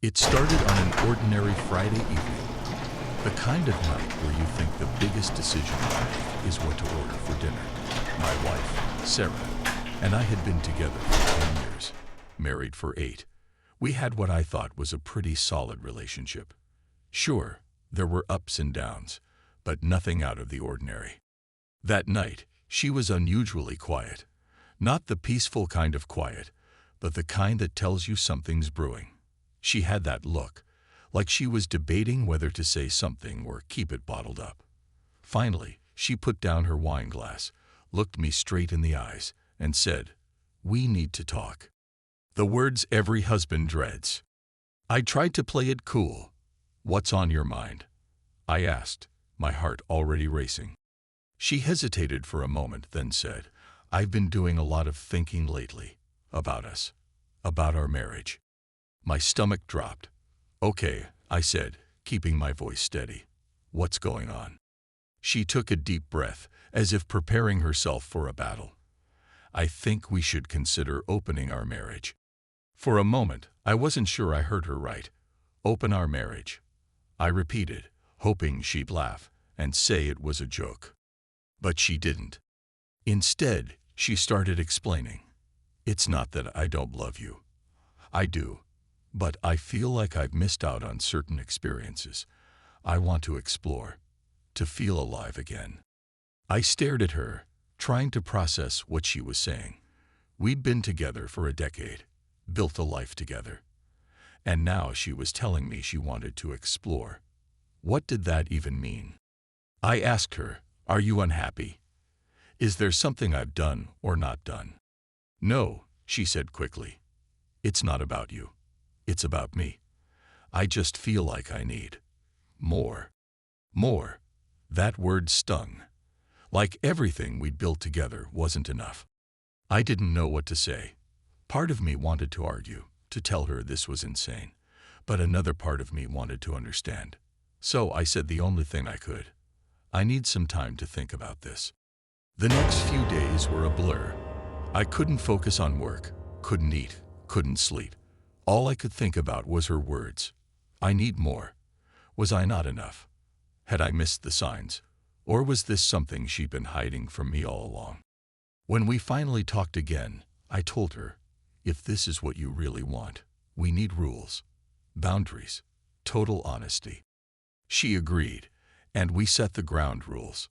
It started on an ordinary Friday evening, the kind of night where you think the biggest decision you make is what to order for dinner. My wife, Sarah, and I had been together for 10 years, married for 8. We had what I thought was a pretty solid relationship. Sure, there were ups and downs, but nothing out of the ordinary. That night, she was unusually quiet. Not the peaceful kind of quiet, but the kind that tells you something's brewing. She had that look, like she was debating whether to say something or keep it bottled up. Finally, she put down her wine glass, looked me straight in the eyes, and said, "We need to talk." The words every husband dreads. I tried to play it cool. "What's on your mind?" I asked, my heart already racing. She hesitated for a moment, then said, "I've been doing a lot of thinking lately. About us. About our marriage." My stomach dropped. "Okay," I said, keeping my voice steady. "What's going on?" She took a deep breath, as if preparing herself for a battle. "I think we should consider opening our marriage." For a moment, I wasn't sure I heard her right. "Open our marriage," I repeated, hoping she'd laugh and say it was a joke. But she didn't. Instead, she started explaining. "It's not that I don't love you. I do. But I feel like I've missed out on certain experiences. I want to explore, to feel alive again." I stared at her, trying to process what she was saying. We'd been together for a decade, built a life together. And now she was telling me she wanted to explore. What did that even mean? I asked her, "Are you unhappy? Is there something I've done or not done?" "No," she said quickly. "It's not about you. It's about me. I just feel like I need more." More. That word stung. Like everything we'd built together wasn't enough. I didn't know what to say. Part of me wanted to argue, to tell her this was insane. But another part of me wanted to understand. So I said the only thing I could. "I need some time to think about this." The next few days were a blur. I couldn't focus on work, couldn't eat, couldn't sleep. All I could think about was her words. I need more. Was I not enough? Had I missed the signs? Or was this something she'd been hiding from me all along? When we finally talked again, I told her, "If this is what you really want, we need rules, boundaries, total honesty." She agreed, and we set the ground rules.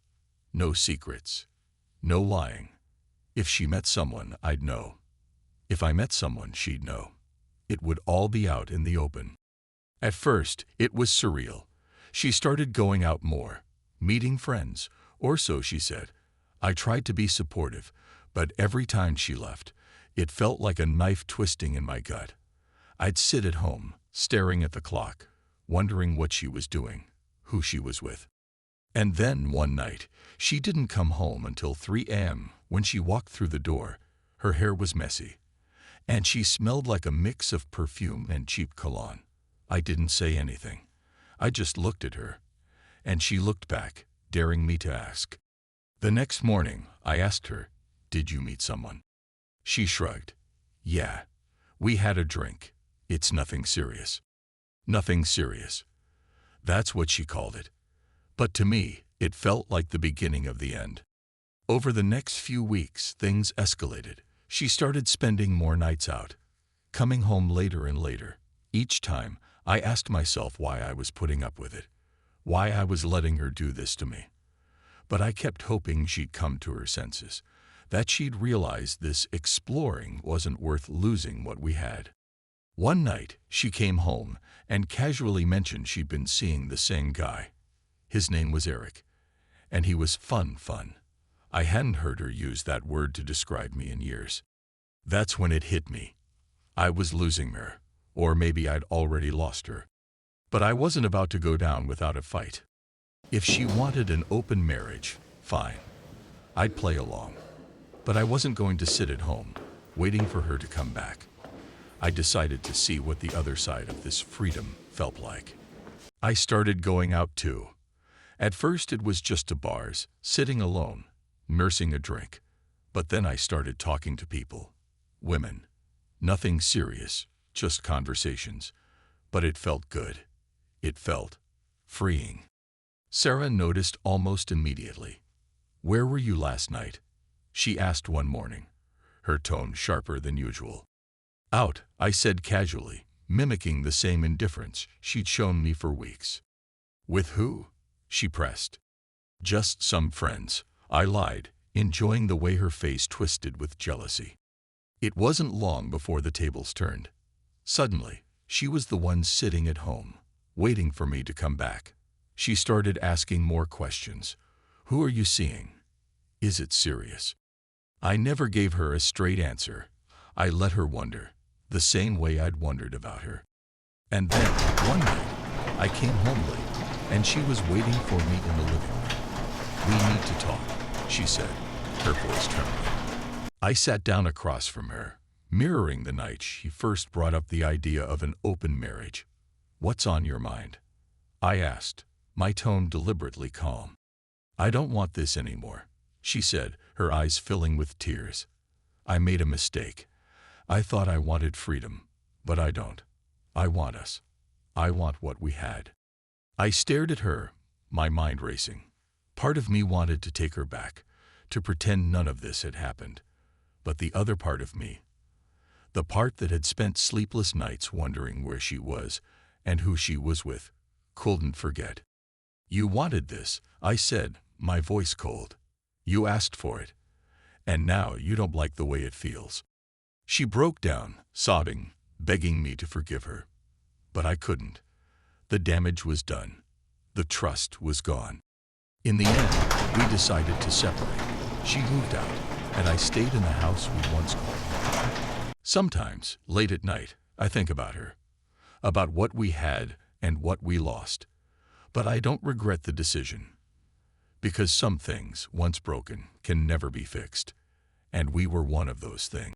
No secrets. No lying. If she met someone, I'd know. If I met someone, she'd know. It would all be out in the open. At first, it was surreal. She started going out more, meeting friends, or so she said. I tried to be supportive, but every time she left, it felt like a knife twisting in my gut. I'd sit at home, staring at the clock, wondering what she was doing, who she was with. And then one night, she didn't come home until 3 a.m. When she walked through the door, her hair was messy, and she smelled like a mix of perfume and cheap cologne. I didn't say anything. I just looked at her, and she looked back, daring me to ask. The next morning, I asked her, "Did you meet someone?" She shrugged. "Yeah, we had a drink. It's nothing serious." Nothing serious. That's what she called it. But to me, it felt like the beginning of the end. Over the next few weeks, things escalated. She started spending more nights out, coming home later and later. Each time, I asked myself why I was putting up with it, why I was letting her do this to me. But I kept hoping she'd come to her senses, that she'd realize this exploring wasn't worth losing what we had. One night, she came home and casually mentioned she'd been seeing the same guy. His name was Eric, and he was fun. I hadn't heard her use that word to describe me in years. That's when it hit me. I was losing her, or maybe I'd already lost her. But I wasn't about to go down without a fight. If she wanted an open marriage, fine. I'd play along. But I wasn't going to sit at home, waiting for her to come back. I decided to see what the other side of this freedom felt like. I started going out too. At first it was just to bars, sitting alone, nursing a drink. But then I started talking to people. Women. Nothing serious, just conversations. But it felt good. It felt freeing. Sarah noticed almost immediately. "Where were you last night?" she asked one morning, her tone sharper than usual. "Out," I said casually, mimicking the same indifference she'd shown me for weeks. "With who?" she pressed. "Just some friends," I lied, enjoying the way her face twisted with jealousy. It wasn't long before the tables turned. Suddenly, she was the one sitting at home, waiting for me to come back. She started asking more questions. "Who are you seeing? Is it serious?" I never gave her a straight answer. I let her wonder, the same way I'd wondered about her. And then, one night, I came home late, and she was waiting for me in the living room. "We need to talk," she said, her voice trembling. I sat down across from her, mirroring the night she first brought up the idea of an open marriage. "What's on your mind?" I asked, my tone deliberately calm. "I don't want this anymore," she said, her eyes filling with tears. "I made a mistake. I thought I wanted freedom, but I don't. I want us. I want what we had." I stared at her, my mind racing. Part of me wanted to take her back, to pretend none of this had happened. But the other part of me, the part that had spent sleepless nights wondering where she was and who she was with, couldn't forget. "You wanted this," I said, my voice cold. "You asked for it. And now you don't like the way it feels." She broke down, sobbing, begging me to forgive her. But I couldn't. The damage was done. The trust was gone. In the end, we decided to separate. She moved out, and I stayed in the house we once called home. Sometimes, late at night, I think about her, about what we had and what we lost. But I don't regret the decision. Because some things, once broken, can never be fixed. And we were one of those things.